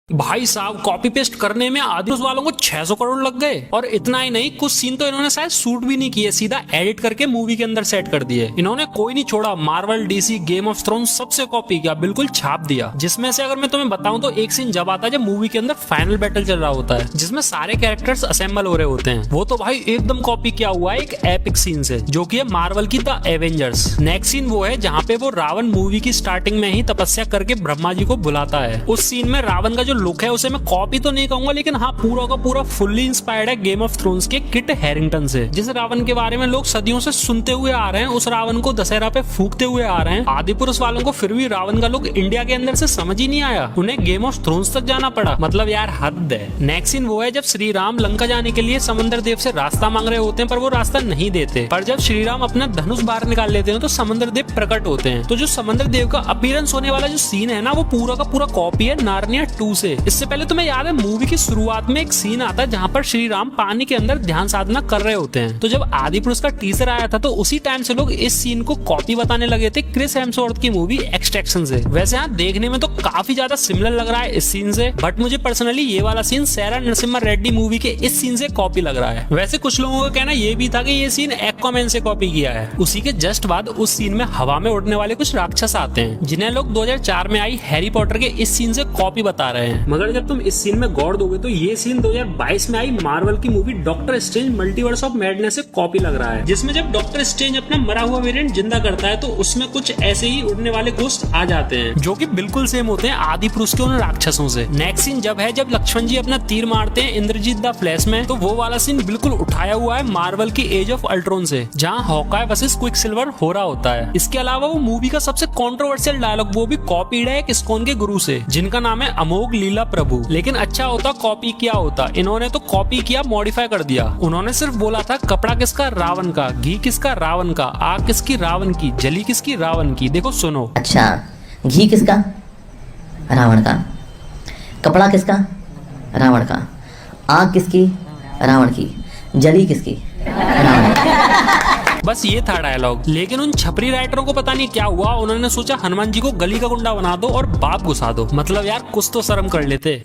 भाई साहब copy paste करने में आदि वालों को 600 करोड़ लग गए। और इतना ही नहीं, कुछ सीन तो इन्होंने शायद शूट भी नहीं किए, सीधा एडिट करके मूवी के अंदर सेट कर दिए। इन्होंने कोई नहीं छोड़ा, Marvel, DC, game of thrones सबसे कॉपी किया, बिल्कुल छाप दिया। जिसमें से अगर मैं तुम्हें बताऊं तो एक सीन जब आता है जब मूवी के अंदर फाइनल बैटल चल रहा होता है, जिसमें सारे कैरेक्टर्स असेंबल हो रहे होते हैं, वो तो भाई एकदम कॉपी किया हुआ है एक एपिक सीन से, जो कि है मार्वल की द एवेंजर्स। नेक्स्ट सीन वो है जहाँ पे वो रावण मूवी की स्टार्टिंग में ही तपस्या करके ब्रह्मा जी को बुलाता है। उस सीन में रावण का जो लुक है उसे मैं कॉपी तो नहीं कहूंगा, लेकिन हाँ पूरा का पूरा फुल्ली इंस्पायर्ड है गेम ऑफ थ्रोन्स के किट हैरिंगटन से। जिस रावण के बारे में लोग सदियों से सुनते हुए आ रहे हैं, उस रावण को दशहरा पे फूकते हुए आ रहे हैं। आदि पुरुष वालों को फिर भी रावण का लुक इंडिया के अंदर से समझ ही नहीं आया, उन्हें गेम ऑफ थ्रोन्स तक जाना पड़ा। मतलब यार हद है। नेक्स्ट सीन वो है जब श्री राम लंका जाने के लिए समंदर देव से रास्ता मांग रहे होते हैं, पर वो रास्ता नहीं देते। पर जब श्री राम अपना धनुष बाहर निकाल लेते हैं तो समंदर देव प्रकट होते हैं। तो जो समंदर देव का अपीयरेंस होने वाला जो सीन है ना, वो पूरा का पूरा कॉपी है नार्निया 2 से। इससे पहले तुम्हें याद है मूवी की शुरुआत में एक सीन आता है जहाँ पर श्री राम पानी के अंदर ध्यान साधना कर रहे होते हैं। तो जब आदि पुरुष का टीजर आया था तो उसी टाइम से लोग इस सीन को कॉपी बताने लगे थे क्रिस हेम्सवर्थ की मूवी एक्सट्रैक्शन से। वैसे यहाँ देखने में तो काफी ज्यादा सिमिलर लग रहा है इस सीन से, बट मुझे पर्सनली ये वाला सीन सैरा नरसिम्हा रेड्डी मूवी के इस सीन से कॉपी लग रहा है। वैसे कुछ लोगों का कहना ये भी था कि ये सीन एक्वामैन से कॉपी किया है। उसी के जस्ट बाद उस सीन में हवा में उड़ने वाले कुछ राक्षस आते हैं, जिन्हें लोग 2004 में आई हैरी पॉटर के इस सीन से कॉपी बता रहे हैं। मगर जब तुम इस सीन में गौर दोगे तो ये सीन 2022 में आई मार्वल की movie doctor strange multiverse of madness से कॉपी लग रहा है, जिसमें जब डॉक्टर स्ट्रेंज अपना मरा हुआ वेरिएंट जिंदा करता है तो उसमें कुछ ऐसे ही उड़ने वाले घोस्ट आ जाते हैं, जो कि बिल्कुल सेम होते हैं आदि पुरुष के उन राक्षसों से। नेक्स्ट सीन जब है जब लक्ष्मण जी अपना तीर मारते हैं इंद्रजीत द फ्लैश में, तो वो वाला सीन बिल्कुल उठाया हुआ है मार्वल की एज ऑफ अल्ट्रॉन से, जहाँ हॉकाय वर्सेस क्विकसिल्वर हो रहा होता है। इसके अलावा वो मूवी का सबसे कंट्रोवर्शियल डायलॉग वो भी कॉपीड है एक इस्कॉन के गुरु से, जिनका नाम है अमोघ लीला प्रभु। लेकिन अच्छा होता कॉपी किया होता, इन्होंने तो कॉपी किया, मॉडिफाई कर दिया। उन्होंने सिर्फ बोला था कपड़ा किसका रावण का, घी किसका रावण का, आग किसकी रावण की, जली किसकी रावण की। देखो सुनो। अच्छा, घी किसका रावण का, कपड़ा किसका रावण का, आग किसकी रावण की, जली किसकी रावण की। बस ये था डायलॉग। लेकिन उन छपरी राइटरों को पता नहीं क्या हुआ, उन्होंने सोचा हनुमान जी को गली का गुंडा बना दो और बाप घुसा दो। मतलब यार कुछ तो शर्म कर लेते।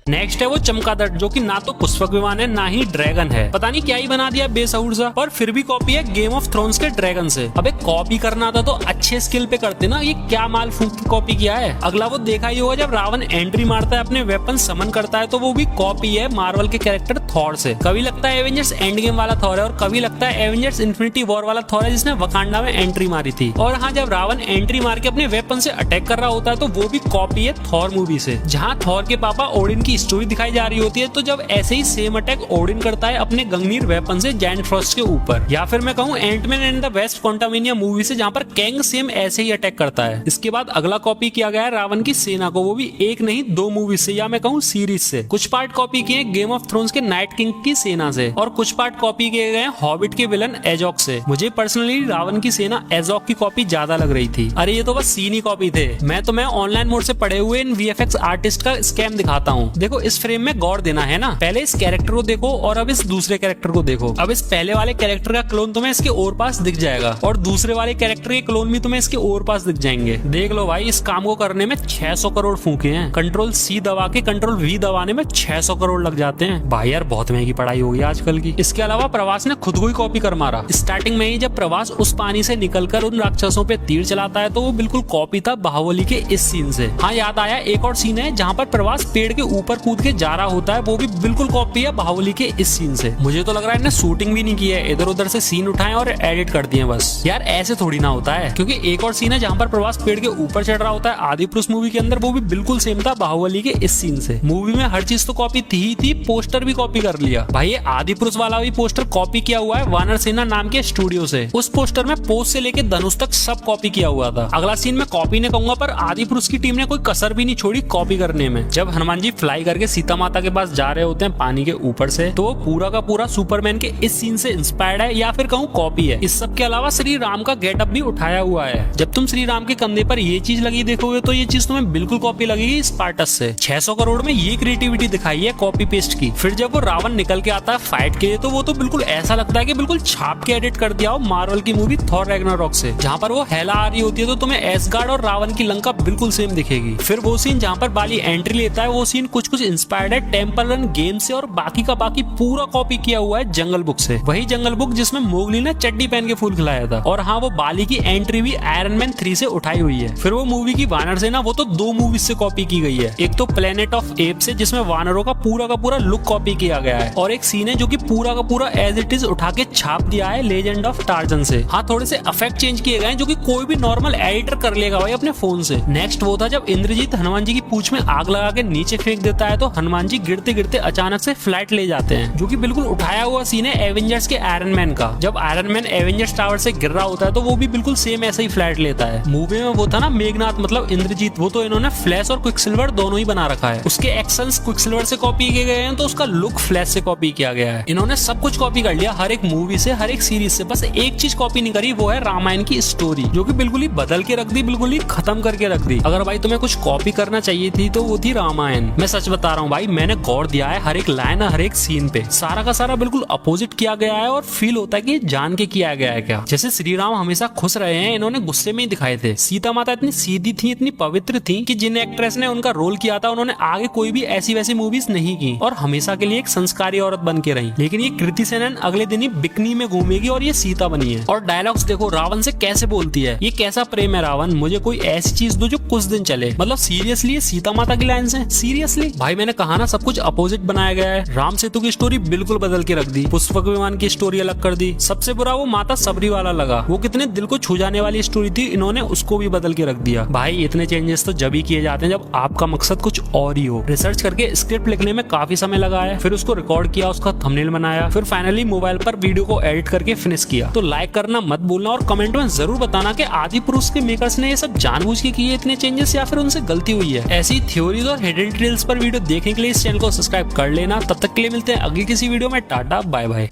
नेक्स्ट है वो चमगादड़, जो कि ना तो पुष्पक विमान है ना ही ड्रैगन है। पता नहीं क्या ही बना दिया बेसहुर सा, और फिर भी कॉपी है गेम ऑफ थ्रोन्स के ड्रैगन से। अबे कॉपी करना था तो अच्छे स्किल पे करते ना, ये क्या माल फूक की कॉपी किया है। अगला वो देखा ही होगा जब रावण एंट्री मारता है, अपने वेपन समन करता है, तो वो भी कॉपी है मार्वल के कैरेक्टर थॉर से। कभी लगता है एवेंजर्स एंड गेम वाला थॉर है, और कभी लगता है एवेंजर्स इन्फिनिटी वॉर वाला थॉर है, जिसने वकांडा में एंट्री मारी थी। और हाँ, जब रावण एंट्री मार के अपने वेपन से अटैक कर रहा होता है तो वो भी कॉपी है थॉर मूवी से, जहाँ थॉर के पापा ओडिन की स्टोरी दिखाई जा रही होती है। तो जब ऐसे ही सेम अटैक ओडिन करता है अपने गंगनीर वेपन से जायंट फ्रॉस्ट के ऊपर, या फिर मैं कहूँ Ant Man and the Wasp Quantumania movie से, जहाँ पर कैंग सेम ऐसे ही अटैक करता है। इसके बाद अगला कॉपी किया गया है रावण की सेना को, वो भी एक नहीं 2 मूवी से, या मैं कहूँ सीरीज से। कुछ पार्ट कॉपी किए गेम ऑफ थ्रोन्स के नाइट किंग की सेना से, और कुछ पार्ट कॉपी किए गए हॉबिट के विलन एजॉक से। मुझे पर्सनली रावण की सेना एजॉक की कॉपी ज्यादा लग रही थी। अरे ये तो बस सीन ही कॉपी थे। मैं तुम्हें ऑनलाइन मोड से पढ़े हुए इन वीएफएक्स आर्टिस्ट का स्कैम दिखाता हूँ। देखो इस फ्रेम में गौर देना है ना, पहले इस कैरेक्टर को देखो और अब इस दूसरे कैरेक्टर को देखो। अब इस पहले वाले कैरेक्टर का क्लोन तुम्हें इसके और पास दिख जाएगा, और दूसरे वाले कैरेक्टर के क्लोन भी तुम्हें इसके और पास दिख जाएंगे। देख लो भाई, इस काम को करने में 600 करोड़ फूके हैं। कंट्रोल सी दबा के कंट्रोल वी दबाने में 600 करोड़ लग जाते हैं। भाई यार बहुत महंगी पढ़ाई होगी आजकल की। इसके अलावा प्रवास ने खुद को ही कॉपी कर मारा। स्टार्टिंग में ही जब प्रवास उस पानी से निकलकर उन राक्षसों पे तीर चलाता है तो वो बिल्कुल कॉपी था बाहुबली के इस सीन से। हाँ याद आया, एक और सीन है जहाँ पर प्रवास पेड़ के ऊपर कूद के जा रहा होता है, वो भी बिल्कुल कॉपी है बाहुबली के इस सीन से। मुझे तो लग रहा है इन्हें शूटिंग भी नहीं की है, इधर उधर से सीन उठाए और एडिट कर दिए बस। यार ऐसे थोड़ी ना होता है, क्योंकि एक और सीन है जहाँ पर प्रवास पेड़ के ऊपर चढ़ रहा होता है आदि पुरुष मूवी के अंदर, वो भी बिल्कुल सेम था बाहुबली के इस सीन से। मूवी में हर चीज तो कॉपी थी ही थी, पोस्टर भी कॉपी कर लिया। भाई ये आदि पुरुष वाला भी पोस्टर कॉपी किया हुआ है वानर सेना नाम के स्टूडियो से। उस पोस्टर में पोज से लेके धनुष तक सब कॉपी किया हुआ था। अगला सीन में कॉपी नहीं कहूंगा, पर आदि पुरुष की टीम ने कोई कसर भी नहीं छोड़ी कॉपी करने में। जब हनुमान जी फ्लाई फ्लाई करके सीता माता के पास जा रहे होते हैं पानी के ऊपर से, तो वो पूरा का पूरा सुपरमैन के इस सीन से इंस्पायर्ड है या फिर कहूँ कॉपी है। इस सब के अलावा श्री राम का गेटअप भी उठाया हुआ है। जब तुम श्री राम के कंधे पर ये चीज लगी देखोगे तो ये चीज तुम्हें बिल्कुल कॉपी लगेगी स्पार्टस से। 600 करोड़ में ये क्रिएटिविटी दिखाई है कॉपी पेस्ट की। फिर जब वो रावण निकल के आता है फाइट के लिए तो वो तो बिल्कुल ऐसा लगता है कि बिल्कुल छाप के एडिट कर दिया हो मार्वल की मूवी थॉर रैग्नारोक से। जहाँ पर वो हेला आ रही होती है तो तुम्हें एसगार्ड और रावण की लंका बिल्कुल सेम दिखेगी। फिर वो सीन जहाँ पर बाली एंट्री लेता है वो सीन कुछ इंस्पायर्ड है टेम्पल रन गेम से और बाकी का बाकी पूरा कॉपी किया हुआ है जंगल बुक से। वही जंगल बुक जिसमें मोगली ने चड्डी पहन के फूल खिलाया था। और हाँ, वो बाली की एंट्री भी आयरन मैन 3 से उठाई हुई है। फिर वो मूवी की वानर सेना वो तो 2 मूवीज से कॉपी की गई है। एक तो प्लेनेट ऑफ एप्स से जिसमें वानरों का पूरा लुक कॉपी किया गया है, और एक सीन है जो कि पूरा का पूरा एज इट इज उठा के छाप दिया है लेजेंड ऑफ टार्जन से। हाँ, थोड़े से इफेक्ट चेंज किए गए जो कि कोई भी नॉर्मल एडिटर कर लेगा भाई अपने फोन से। नेक्स्ट वो था जब इंद्रजीत हनुमान जी की पूंछ में आग लगा के नीचे फेंक देता है तो हनुमान जी गिरते गिरते अचानक से फ्लाइट ले जाते हैं, जो कि बिल्कुल उठाया हुआ सीन है एवेंजर्स के आयरन मैन का। जब आयरन मैन एवेंजर्स टावर से गिर रहा होता है तो वो भी बिल्कुल सेम ऐसे ही फ्लाइट लेता है। मूवी में वो था ना मेघनाथ मतलब इंद्रजीत, वो तो इन्होंने फ्लैश और क्विकसिल्वर दोनों ही बना रखा है। उसके एक्शंस क्विकसिल्वर से कॉपी किए गए हैं तो उसका लुक फ्लैश से कॉपी किया गया है। इन्होंने सब कुछ कॉपी कर लिया हर एक मूवी से, हर एक सीरीज से। बस एक चीज कॉपी नहीं करी, वो है रामायण की स्टोरी, जो कि बिल्कुल ही बदल के रख दी, बिल्कुल ही खत्म करके रख दी। अगर भाई तुम्हें कुछ कॉपी करना चाहिए थी तो वो थी रामायण। मैं सच बता रहा हूँ भाई, मैंने गौर दिया है हर एक लाइन हर एक सीन पे, सारा का सारा बिल्कुल अपोजिट किया गया है और फील होता है कि जान के किया गया है क्या। जैसे श्री राम हमेशा खुश रहे हैं, इन्होंने गुस्से में ही दिखाए थे। सीता माता इतनी सीधी थी, इतनी पवित्र थी कि जिन एक्ट्रेस ने उनका रोल किया था उन्होंने आगे कोई भी ऐसी वैसी मूवीज नहीं की और हमेशा के लिए एक संस्कारी औरत बन के रही। लेकिन ये कृति सेनन अगले दिन ही बिकनी में घूमेगी और ये सीता बनी है। और डायलॉग्स देखो रावण से कैसे बोलती है, ये कैसा प्रेम है रावण, मुझे कोई ऐसी चीज दो जो कुछ दिन चले। मतलब सीरियसली ये सीता माता की लाइन्स हैं, सीरियसली भाई। मैंने कहा ना सब कुछ अपोजिट बनाया गया है। राम सेतु की स्टोरी बिल्कुल बदल के रख दी, पुष्पक विमान की स्टोरी अलग कर दी। सबसे बुरा वो माता सबरी वाला लगा, वो कितने दिल को छू जाने वाली स्टोरी थी, इन्होंने उसको भी बदल के रख दिया। भाई इतने चेंजेस तो जब ही किए जाते हैं जब आपका मकसद कुछ और ही हो। रिसर्च करके स्क्रिप्ट लिखने में काफी समय लगा है, फिर उसको रिकॉर्ड किया, उसका थंबनेल बनाया, फिर फाइनली मोबाइल पर वीडियो को एडिट करके फिनिश किया। तो लाइक करना मत भूलना और कमेंट में जरूर बताना कि आदि पुरुष के मेकर्स ने ये सब जानबूझ के किए इतने चेंजेस या फिर उनसे गलती हुई है। ऐसी थ्योरीज और हिडन डिटेल्स पर वीडियो देखने के लिए इस चैनल को सब्सक्राइब कर लेना। तब तक के लिए मिलते हैं अगली किसी वीडियो में। टाटा बाय बाय।